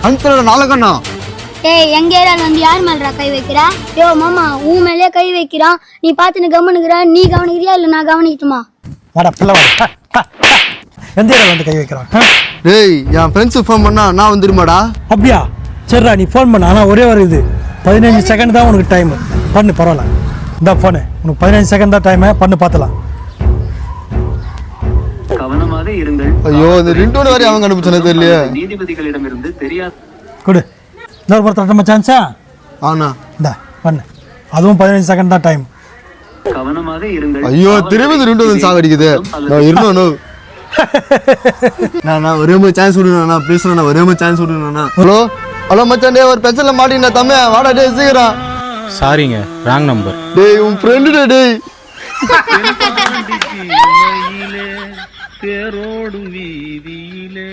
அந்த நாளகண்ணா ஏய் எங்க ஏரியால வந்து யார் மேலடா கை வைக்கிறா? யோ மாமா உன் மேலே கை வைக்கிறான், நீ பார்த்துன்னு கவனிக்கிற. நீ கவனிக்கிறியா இல்ல நான் கவனிக்கட்டுமா? வாடா பிள்ளை வாடா. எந்த ஏரியாவில் வந்து கை வைக்கிறான்? டேய் என் ஃப்ரெண்ட்ஸுக்கு ஃபோன் பண்ணா நான் வந்துருமாடா? அப்படியா? சரிடா நீ ஃபோன் பண்ண. ஆனால் ஒரே ஒரு இது 15 செகண்ட் தான் உனக்கு டைம். பண்ணு பரவாயில்ல. இந்த ஃபோனு உனக்கு 15 செகண்ட் தான் டைமு. பண்ணு பார்த்துலாம். கவனமாக இருங்கள். ஐயோ இந்த ரிங்டோன் வரை அவங்க அனுப்பிச்சனே தெரியலையே. நீதிபதிகளிடமிருந்து தெரியாது. கொடு. இன்னொரு பொறுத்த நம்ம சான்ஸா? ஆனா இந்த பண்ணு. அதுவும் 15 செகண்ட் தான் டைம். கவனமாக இருங்கள். ஐயோ திரும்பி ரிங்டோன் சாவடிக்குது. நான் இருந்தோம். நான் ஒரே ஒரு சான்ஸ் விடுறேண்ணா ப்ளீஸ். நான் ஒரே ஒரு சான்ஸ் விடுறேண்ணா. ஹலோ ஹலோ மச்சான், டே ஒரு பென்சில்ல மாட்டினா தம்பி வாடா டே சீக்கிரம். சாரிங்க, ராங் நம்பர். டேய் உன் ஃப்ரெண்டு டேய். தேரோடும் வீதியிலே